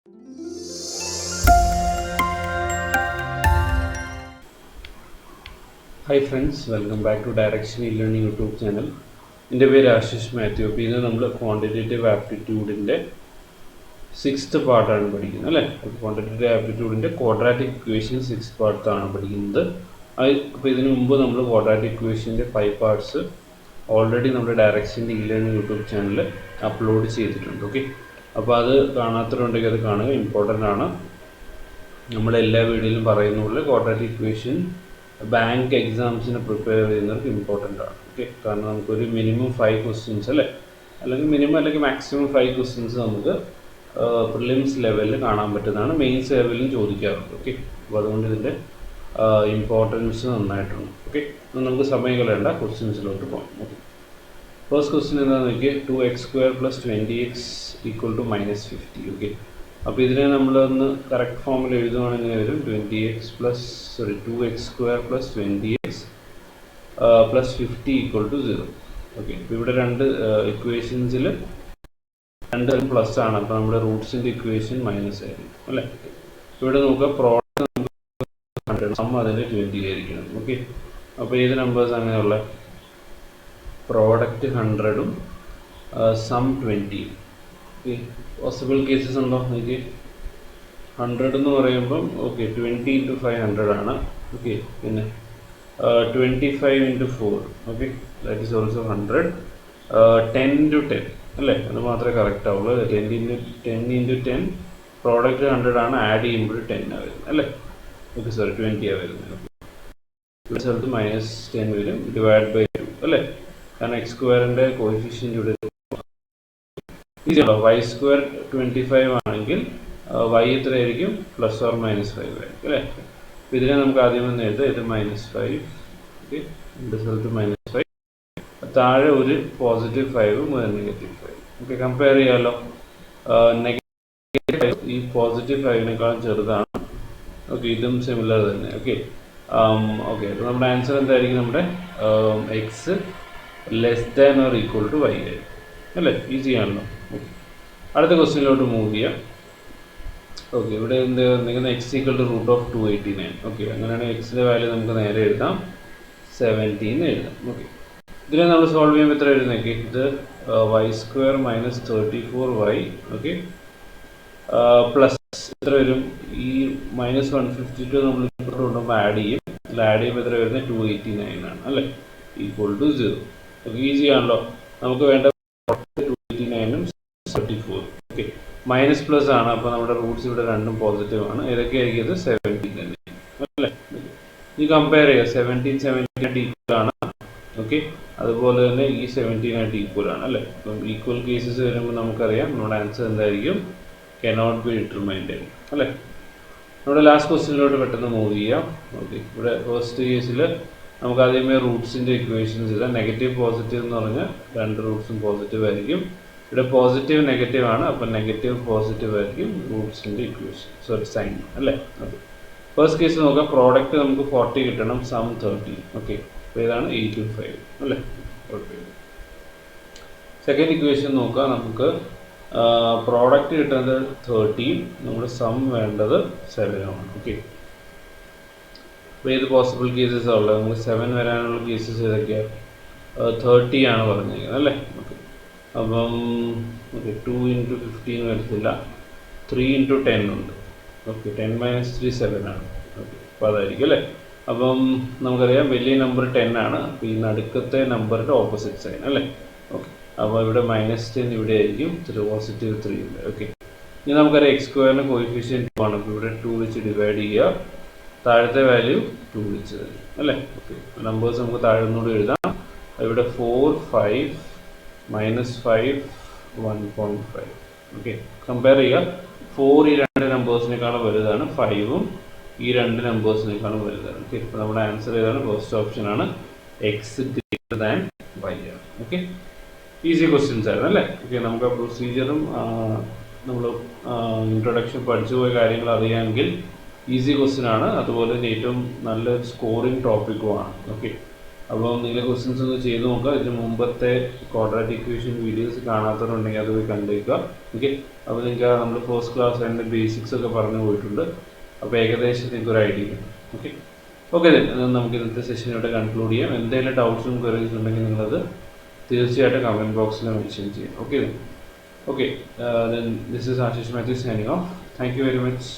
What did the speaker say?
Hi friends, welcome back to Direction E-Learning YouTube channel. എൻ്റെ പേര് ആശിഷ് മാത്യു. അപ്പോൾ ഇത് നമ്മൾ ക്വാണ്ടിറ്റേറ്റീവ് ആപ്റ്റിറ്റ്യൂഡിൻ്റെ 6th പാർട്ടാണ് പഠിക്കുന്നത് അല്ലേ. ക്വാണ്ടിറ്റേറ്റീവ് ആപ്റ്റിറ്റ്യൂഡിൻ്റെ ക്വാഡ്രാറ്റിക് ഇക്വേഷൻ 6th പാർട്ടാണ് പഠിക്കുന്നത്. അപ്പോൾ ഇതിനു മുമ്പ് നമ്മൾ ക്വാഡ്രാറ്റിക് ഇക്വേഷൻ്റെ 5 പാർട്സ് ഓൾറെഡി നമ്മുടെ ഡയറക്ഷൻ്റെ E-Learning യൂട്യൂബ് ചാനലിൽ അപ്ലോഡ് ചെയ്തിട്ടുണ്ട്. ഓക്കെ, അപ്പോൾ അത് കാണാത്തവരുണ്ടെങ്കിൽ അത് കാണുക, ഇമ്പോർട്ടൻ്റ് ആണ്. നമ്മളെല്ലാ വീഡിയോയിലും പറയുന്ന പോലെ ക്വാഡ്രാറ്റിക് ഇക്വേഷൻ ബാങ്ക് എക്സാംസിന് പ്രിപ്പയർ ചെയ്യുന്നവർക്ക് ഇമ്പോർട്ടൻ്റ് ആണ്. ഓക്കെ, കാരണം നമുക്കൊരു മിനിമം 5 ക്വസ്റ്റ്യൻസ് അല്ലെങ്കിൽ മാക്സിമം 5 ക്വസ്റ്റ്യൻസ് നമുക്ക് പ്രിലിംസ് ലെവലിൽ കാണാൻ പറ്റുന്നതാണ്. മെയിൻസ് ലെവലിലും ചോദിക്കാറുണ്ട്. ഓക്കെ, അപ്പോൾ അതുകൊണ്ട് ഇതിൻ്റെ ഇമ്പോർട്ടൻസ് നന്നായിട്ടുണ്ട്. ഓക്കെ, നമുക്ക് സമയം കളയണ്ട, ക്വസ്റ്റ്യൻസിലോട്ട് പോകാം. ഓക്കെ, ഫസ്റ്റ് ക്വസ്റ്റ്യൻ എന്താണെന്ന് നോക്കിയാൽ 2x² + 20x = -50. ഓക്കെ, അപ്പോൾ ഇതിനെ നമ്മളൊന്ന് കറക്റ്റ് ഫോമിൽ എഴുതുവാണെങ്കിൽ വരും 2x² + 20x + 50 = 0. ഓക്കെ, ഇപ്പോൾ ഇവിടെ രണ്ട് ഇക്വേഷൻസിൽ രണ്ട് പ്ലസ് ആണ്, അപ്പോൾ നമ്മുടെ റൂട്ട്സിൻ്റെ ഇക്വേഷൻ മൈനസ് ആയിരിക്കും അല്ലേ. ഇവിടെ നോക്കുക, പ്രോഡക്റ്റ് നമുക്ക് സം അതിൻ്റെ 20 ആയിരിക്കണം. ഓക്കെ, അപ്പോൾ ഏത് നമ്പേഴ്സ് അങ്ങനെയുള്ള പ്രോഡക്റ്റ് 100ഉം സം 20. ഓക്കെ, പോസിബിൾ കേസസ് ഉണ്ടോ എനിക്ക്? 100 എന്ന് പറയുമ്പം ഓക്കെ 20 × 500 ആണ്. ഓക്കെ, പിന്നെ 25 × 4, ഓക്കെ, ദാറ്റ് ഈസ് ഓൾസോ 100. 10 × 10 അല്ലേ, അത് മാത്രമേ കറക്റ്റ് ആവുള്ളൂ. 10 × 10 പ്രോഡക്റ്റ് 100 ആണ്, ആഡ് ചെയ്യുമ്പോൾ 10 ആണ് വരുന്നത് അല്ലേ. ഓക്കെ, സോറി 20 ആണ് വരുന്നത്. ഇവിടെ സ്ഥലത്ത് -10 വരും, ഡിവൈഡ് ബൈ 2 അല്ലേ, കാരണം x² കോഎഫിഷ്യൻ്റ് ഇവിടെ ഈസിയാണല്ലോ. y² 25 ആണെങ്കിൽ y എത്രയായിരിക്കും? +or -5 ആയിരിക്കും അല്ലേ. അപ്പോൾ ഇതിനെ നമുക്ക് ആദ്യം ഒന്ന് എഴുതാം, ഇത് -5. ഓക്കെ, രണ്ട് സ്ഥലത്ത് -5, താഴെ ഒരു +5ഉം ഒരു -5. ഓക്കെ, കമ്പയർ ചെയ്യാമല്ലോ. നെഗറ്റീവ് ഈ +5നേക്കാളും ചെറുതാണ്. ഓക്കെ, ഇതും സിമിലർ തന്നെ. ഓക്കെ, ഓക്കെ, അപ്പോൾ നമ്മുടെ ആൻസർ എന്തായിരിക്കും? നമ്മുടെ x < or = y ആയിരിക്കും അല്ലേ. ഈസി ആണല്ലോ. ഓക്കെ, അടുത്ത ക്വസ്റ്റ്യനിലോട്ട് മൂവ് ചെയ്യാം. ഓക്കെ, ഇവിടെ എന്ത് x = √289. ഓക്കെ, അങ്ങനെയാണെങ്കിൽ എക്സിൻ്റെ വാല്യൂ നമുക്ക് നേരെ എഴുതാം, 17 എഴുതാം. ഓക്കെ, ഇതിനെ നമ്മൾ സോൾവ് ചെയ്യുമ്പോൾ എത്ര എഴുതുന്നേക്ക്? ഇത് y² - 34y. ഓക്കെ, പ്ലസ് എത്ര വരും? ഈ -152 നമ്മൾ ഇങ്ങോട്ട് കൊണ്ടുപോകുമ്പോൾ ആഡ് ചെയ്യും. അതിൽ ആഡ് ചെയ്യുമ്പോൾ എത്ര വരുന്നത്? 289 ആണ് അല്ലേ, = 0. ഓക്കെ, ഈസി ആണല്ലോ. നമുക്ക് വേണ്ട 289ഉം 34. ഓക്കെ, മൈനസ് പ്ലസ് ആണ്, അപ്പോൾ നമ്മുടെ റൂട്ട്സ് ഇവിടെ രണ്ടും പോസിറ്റീവ് ആണ്. ഏതൊക്കെയായിരിക്കും? ഇത് 17 തന്നെ അല്ലേ. ഈ കമ്പയർ ചെയ്യുക, 17 ഈക്വൽ ആണ്. ഓക്കെ, അതുപോലെ തന്നെ ഈ 17 ഈക്വൽ ആണ് അല്ലേ. അപ്പം ഈക്വൽ കേസസ് വരുമ്പോൾ നമുക്കറിയാം നമ്മുടെ ആൻസർ എന്തായിരിക്കും? cannot be determined അല്ലേ. നമ്മുടെ ലാസ്റ്റ് ക്വസ്റ്റ്യനിലോട്ട് പെട്ടെന്ന് മൂവ് ചെയ്യാം. ഓക്കെ, ഇവിടെ ഫസ്റ്റ് കേസിൽ നമുക്ക് ആദ്യമേ റൂട്ട്സിൻ്റെ ഇക്വേഷൻസ് ഇതാ. നെഗറ്റീവ് പോസിറ്റീവ് എന്ന് പറഞ്ഞാൽ രണ്ട് റൂട്ട്സും പോസിറ്റീവ് ആയിരിക്കും. ഇവിടെ പോസിറ്റീവ് നെഗറ്റീവ് ആണ്, അപ്പം നെഗറ്റീവ് പോസിറ്റീവ് ആയിരിക്കും റൂട്ട്സിൻ്റെ ഇക്വേഷൻ, സോറി സൈൻ അല്ലേ. ഓക്കെ, ഫസ്റ്റ് കേസ് നോക്കാം. പ്രോഡക്റ്റ് നമുക്ക് 40 കിട്ടണം, സം 30. ഓക്കെ, അപ്പോൾ ഇതാണ് 8-5 അല്ലേ. ഓക്കെ, സെക്കൻഡ് ഇക്വേഷൻ നോക്കാം. നമുക്ക് പ്രോഡക്റ്റ് കിട്ടുന്നത് 13, നമ്മുടെ സം വേണ്ടത് 7 ആണ്. ഓക്കെ, അപ്പോൾ ഏത് പോസിബിൾ കേസസ് ഉള്ളത്? നമുക്ക് 7 വരാനുള്ള കേസസ് ഏതൊക്കെയാണ്? 30 ആണ് പറഞ്ഞിരിക്കുന്നത് അല്ലേ. ഓക്കെ, അപ്പം ഓക്കെ 2 × 15 വരത്തില്ല, 3 × 10 ഉണ്ട്. ഓക്കെ, 10 - 3 7 ആണ്. ഓക്കെ, അപ്പോൾ അതായിരിക്കും അല്ലേ. അപ്പം നമുക്കറിയാം വലിയ നമ്പർ 10 ആണ്, അപ്പോൾ ഈ നടുക്കത്തെ നമ്പറിൻ്റെ ഓപ്പോസിറ്റ് സൈൻ അല്ലേ. ഓക്കെ, അപ്പോൾ ഇവിടെ -10 ഇവിടെ ആയിരിക്കും, +3 ഉണ്ട്. ഓക്കെ, ഇനി നമുക്കറിയാം x² കോഎഫിഷ്യൻ്റ് 2 ആണ്, അപ്പോൾ ഇവിടെ 2 വെച്ച് ഡിവൈഡ് ചെയ്യുക, താഴത്തെ വാല്യൂ 2 വെച്ച് തരും അല്ലേ. ഓക്കെ, നമ്പേഴ്സ് നമുക്ക് താഴെ ഒന്നുകൂടി എഴുതാം. ഇവിടെ 4 5 -5 1.5. ഓക്കെ, കമ്പയർ ചെയ്യുക. 4 ഈ രണ്ട് നമ്പേഴ്സിനേക്കാളും വലുതാണ്, 5ഉം ഈ രണ്ട് നമ്പേഴ്സിനേക്കാളും വലുതാണ്. ഓക്കെ, ഇപ്പോൾ നമ്മുടെ ആൻസർ ഏതാണ്? ഫസ്റ്റ് ഓപ്ഷൻ ആണ്, x > y ആണ്. ഓക്കെ, ഈസി ക്വസ്റ്റ്യൻസ് ആയിരുന്നു അല്ലേ. ഓക്കെ, നമുക്ക് ആ പ്രൊസീജിയറും നമ്മൾ ഇൻട്രൊഡക്ഷൻ പഠിച്ചു പോയ കാര്യങ്ങൾ അറിയാമെങ്കിൽ ഈസി ക്വസ്റ്റ്യൻ ആണ്. അതുപോലെ തന്നെ ഏറ്റവും നല്ലൊരു സ്കോറിങ് ടോപ്പിക്കുമാണ്. ഓക്കെ, അപ്പോൾ നിങ്ങൾ ക്വസ്റ്റ്യൻസ് ഒന്ന് ചെയ്ത് നോക്കുക. ഇതിന് മുമ്പത്തെ ക്വാഡ്രാറ്റിക് ഇക്വേഷൻ വീഡിയോസ് കാണാത്തവരുണ്ടെങ്കിൽ അത് പോയി കണ്ടേക്കുക. ഓക്കെ, അപ്പോൾ നിങ്ങൾക്ക് നമ്മൾ ഫസ്റ്റ് ക്ലാസ് അതിൻ്റെ ബേസിക്സ് ഒക്കെ പറഞ്ഞു പോയിട്ടുണ്ട്. അപ്പോൾ ഏകദേശം നിങ്ങൾക്ക് ഒരു ഐഡിയ കിട്ടും. ഓക്കെ ഓക്കെ നമുക്ക് ഇന്നത്തെ സെഷൻ ഇവിടെ കൺക്ലൂഡ് ചെയ്യാം. എന്തെങ്കിലും ഡൗട്ട്സും ക്വയറീസ് ഉണ്ടെങ്കിൽ നിങ്ങളത് തീർച്ചയായിട്ടും കമൻറ്റ് ബോക്സിൽ മെൻഷൻ ചെയ്യാം. Okay okay this is Ashish Mathew signing off. Thank you very much.